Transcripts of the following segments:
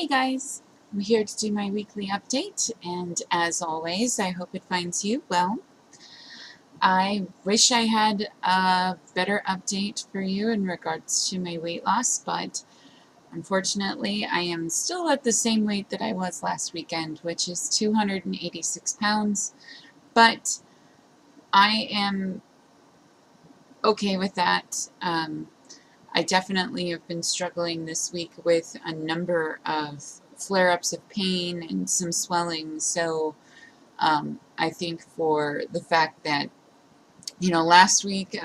Hey guys, I'm here to do my weekly update, and as always, I hope it finds you well. I wish I had a better update for you in regards to my weight loss, but unfortunately, I am still at the same weight that I was last weekend, which is 286 pounds, but I am okay with that. I definitely have been struggling this week with a number of flare-ups of pain and some swelling, so I think for the fact that, last week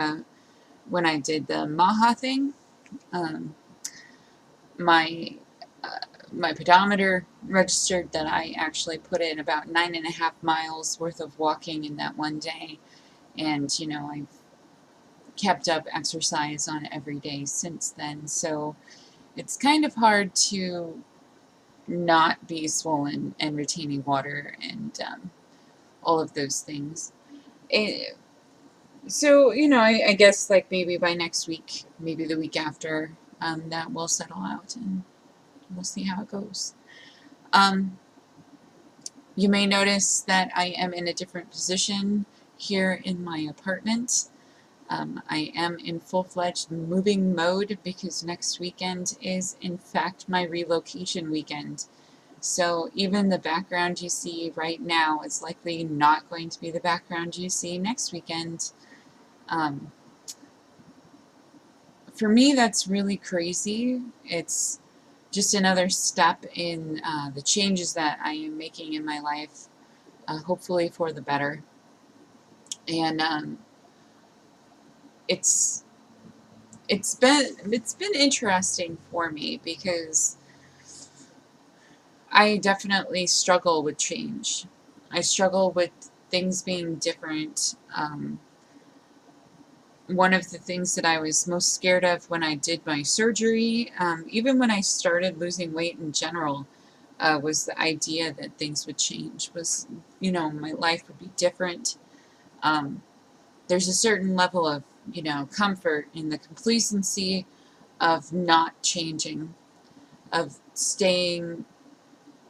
when I did the Maha thing, um, my my pedometer registered that I actually put in about 9.5 miles worth of walking in that one day, and I've kept up exercise on every day since then. So it's kind of hard to not be swollen and retaining water and all of those things. So, I guess like maybe by next week, maybe the week after, that will settle out and we'll see how it goes. You may notice that I am in a different position here in my apartment. I am in full-fledged moving mode because next weekend is in fact my relocation weekend. So even the background you see right now is likely not going to be the background you see next weekend. For me, that's really crazy. It's just another step in the changes that I am making in my life, hopefully for the better. And it's been interesting for me because I definitely struggle with change. I struggle with things being different. One of the things that I was most scared of when I did my surgery, even when I started losing weight in general, was the idea that things would change, was, my life would be different. There's a certain level of, comfort in the complacency of not changing, of staying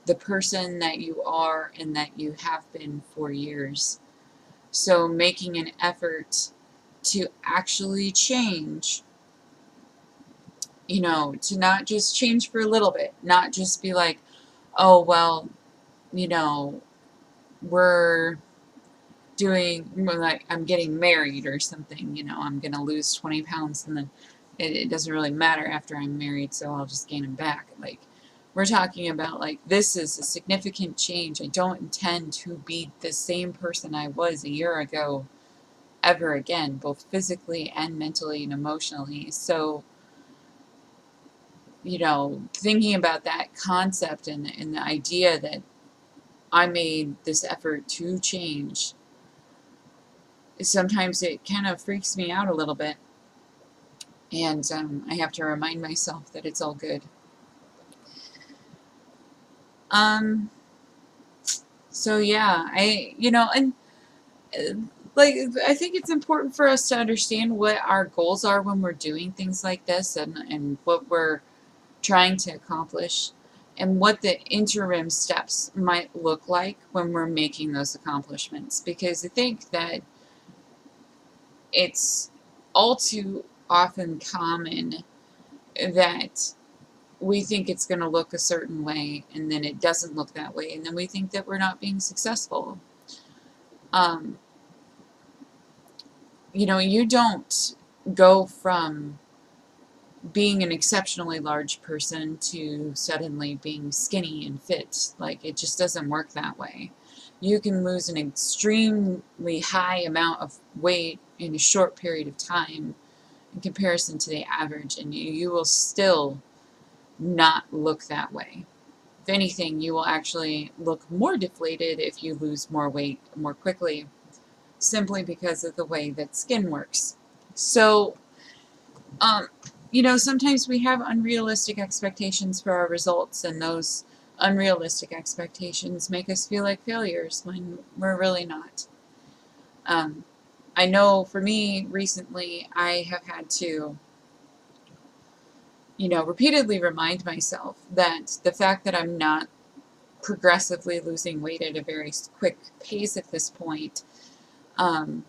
the person that you are and that you have been for years. So making an effort to actually change, to not just change for a little bit, not just be like, oh, well, you know, we're like, I'm getting married or something, I'm going to lose 20 pounds and then it doesn't really matter after I'm married, so I'll just gain them back. Like, we're talking about, like, this is a significant change. I don't intend to be the same person I was a year ago ever again, both physically and mentally and emotionally. So, thinking about that concept and the idea that I made this effort to change, sometimes it kind of freaks me out a little bit. And I have to remind myself that it's all good. So yeah, and like, I think it's important for us to understand what our goals are when we're doing things like this, and what we're trying to accomplish, and what the interim steps might look like when we're making those accomplishments. Because I think that it's all too often common that we think it's going to look a certain way, and then it doesn't look that way, and then we think that we're not being successful. You don't go from being an exceptionally large person to suddenly being skinny and fit. Like, it just doesn't work that way. You can lose an extremely high amount of weight in a short period of time in comparison to the average, and you will still not look that way. If anything, you will actually look more deflated if you lose more weight more quickly, simply because of the way that skin works. So, sometimes we have unrealistic expectations for our results, and those unrealistic expectations make us feel like failures when we're really not. I know for me, recently, I have had to repeatedly remind myself that the fact that I'm not progressively losing weight at a very quick pace at this point, um,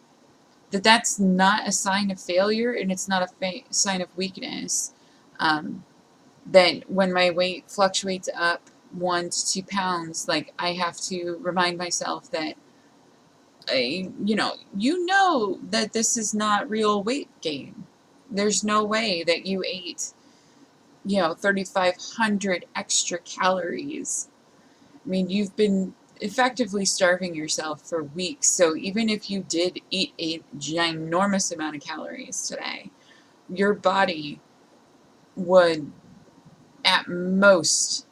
that's not a sign of failure, and it's not a sign of weakness. Um, that when my weight fluctuates up 1 to 2 pounds, like, I have to remind myself that that this is not real weight gain. There's no way that you ate 3,500 extra calories. I mean, you've been effectively starving yourself for weeks. So even if you did eat a ginormous amount of calories today, your body would at most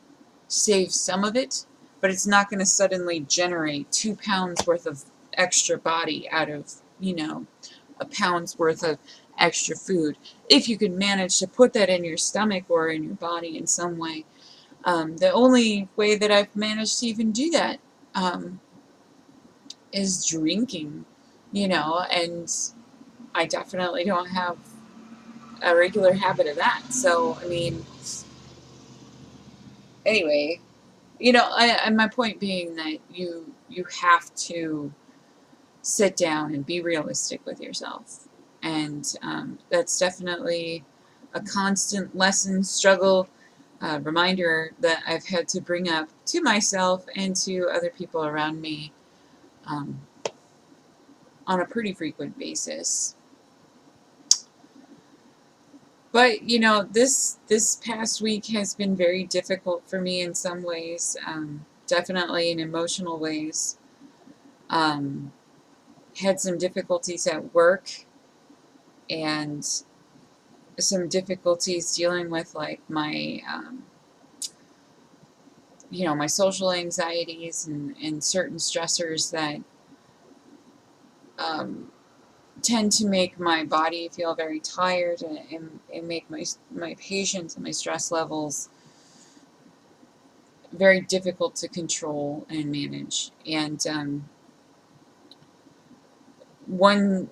save some of it, but it's not going to suddenly generate 2 pounds worth of extra body out of, a pound's worth of extra food. If you can manage to put that in your stomach or in your body in some way. The only way that I've managed to even do that is drinking, and I definitely don't have a regular habit of that. So, I mean, anyway, and my point being that you have to sit down and be realistic with yourself, and that's definitely a constant lesson, struggle, reminder that I've had to bring up to myself and to other people around me um, on a pretty frequent basis. But this past week has been very difficult for me in some ways, definitely in emotional ways. Um, had some difficulties at work and some difficulties dealing with, like, my my social anxieties and certain stressors that um, tend to make my body feel very tired, and make my patience and my stress levels very difficult to control and manage. And one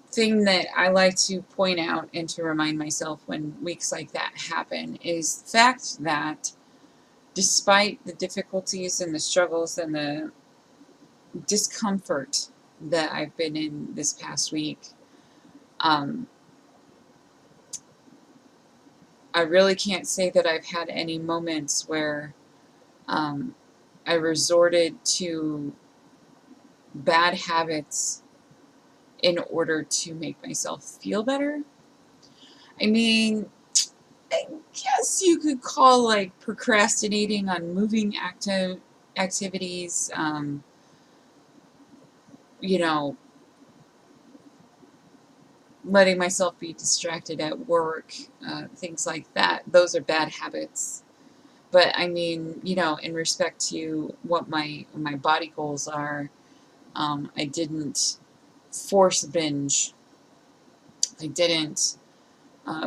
thing that I like to point out and to remind myself when weeks like that happen is the fact that despite the difficulties and the struggles and the discomfort that I've been in this past week, um, I really can't say that I've had any moments where um, I resorted to bad habits in order to make myself feel better. I mean, I guess you could call, like, procrastinating on moving activities, you know, letting myself be distracted at work, things like that. Those are bad habits. But I mean, in respect to what my body goals are, I didn't force binge. I didn't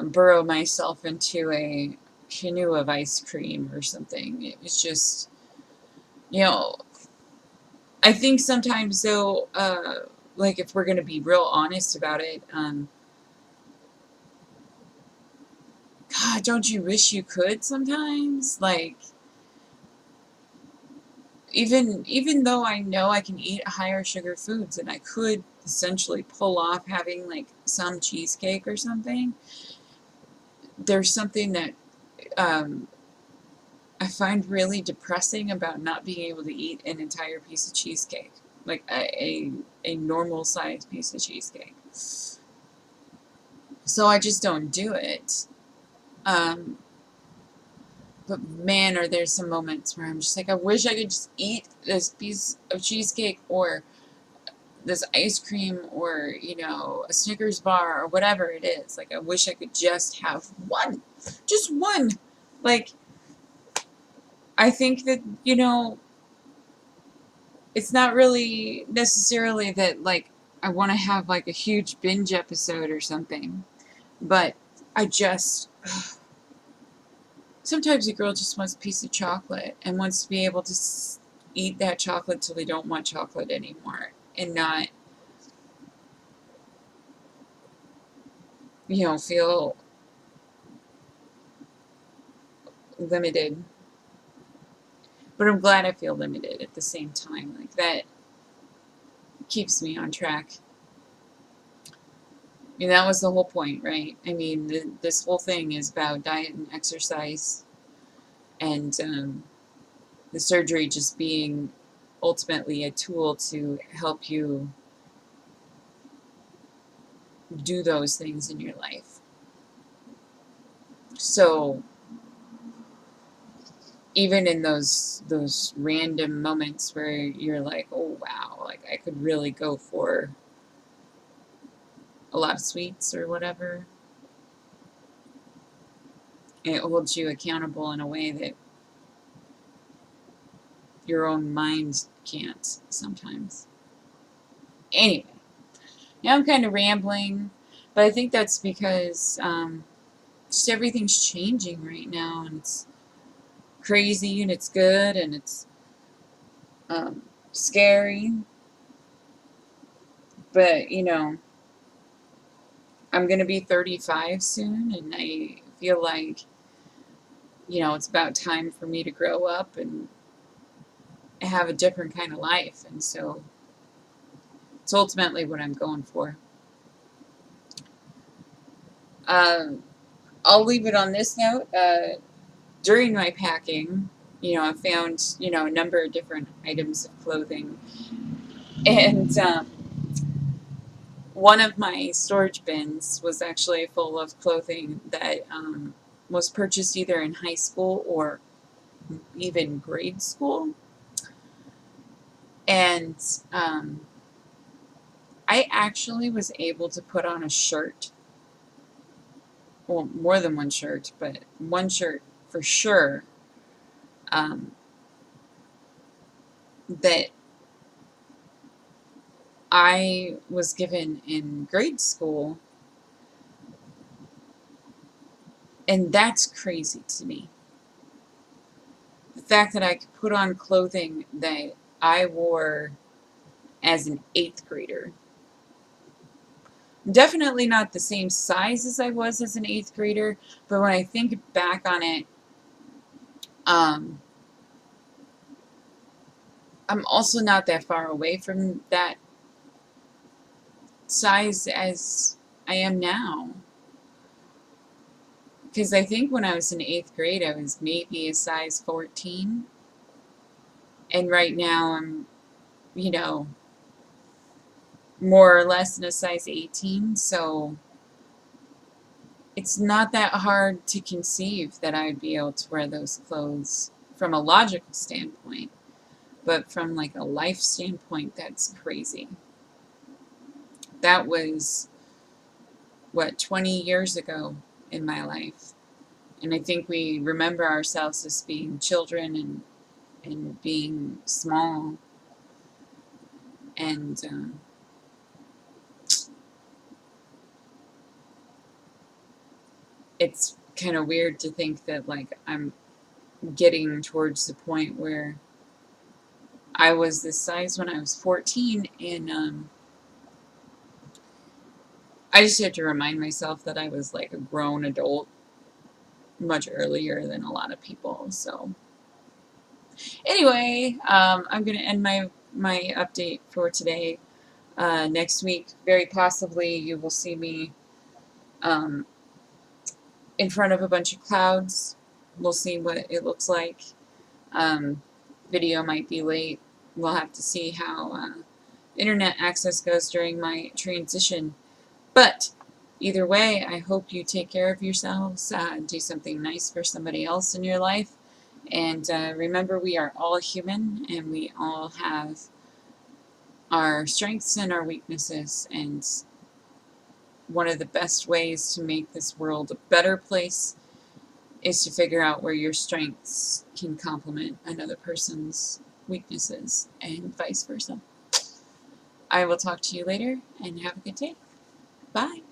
burrow myself into a canoe of ice cream or something. It was just, you know, I think sometimes, though, like, if we're going to be real honest about it, God, don't you wish you could sometimes? Like, even though I know I can eat higher sugar foods and I could essentially pull off having, like, some cheesecake or something, there's something that um, I find really depressing about not being able to eat an entire piece of cheesecake, like a normal sized piece of cheesecake. So I just don't do it. Um, but man, are there some moments where I'm just like, I wish I could just eat this piece of cheesecake or this ice cream or, a Snickers bar or whatever it is. Like, I wish I could just have one. Just one. Like, I think that, it's not really necessarily that, like, I want to have, like, a huge binge episode or something. But I just, sometimes a girl just wants a piece of chocolate and wants to be able to eat that chocolate till they don't want chocolate anymore and not, feel limited. But I'm glad I feel limited at the same time. Like, that keeps me on track. I mean, that was the whole point, right? I mean, this whole thing is about diet and exercise, and the surgery just being ultimately a tool to help you do those things in your life. So even in those random moments where you're like, oh wow, like I could really go for a lot of sweets or whatever, it holds you accountable in a way that your own mind can't sometimes. Anyway, now I'm kind of rambling, but I think that's because just everything's changing right now, and it's crazy, and it's good, and it's scary. But, I'm going to be 35 soon, and I feel like, it's about time for me to grow up and have a different kind of life. And so it's ultimately what I'm going for. I'll leave it on this note. During my packing, I found, a number of different items of clothing. And one of my storage bins was actually full of clothing that was purchased either in high school or even grade school. And I actually was able to put on a shirt. Well, more than one shirt, but one shirt for sure, that I was given in grade school. And that's crazy to me. The fact that I could put on clothing that I wore as an 8th grader. Definitely not the same size as I was as an 8th grader, but when I think back on it, I'm also not that far away from that size as I am now. Because I think when I was in 8th grade, I was maybe a size 14. And right now I'm, more or less in a size 18. So it's not that hard to conceive that I'd be able to wear those clothes from a logical standpoint. But from like a life standpoint, that's crazy. That was, 20 years ago in my life. And I think we remember ourselves as being children and being small. And it's kind of weird to think that, like, I'm getting towards the point where I was this size when I was 14, and I just have to remind myself that I was like a grown adult much earlier than a lot of people. So anyway, I'm going to end my update for today. Next week, very possibly, you will see me in front of a bunch of clouds. We'll see what it looks like. Video might be late. We'll have to see how internet access goes during my transition. But either way, I hope you take care of yourselves, do something nice for somebody else in your life, and remember, we are all human, and we all have our strengths and our weaknesses, and one of the best ways to make this world a better place is to figure out where your strengths can complement another person's weaknesses, and vice versa. I will talk to you later, and have a good day. Bye.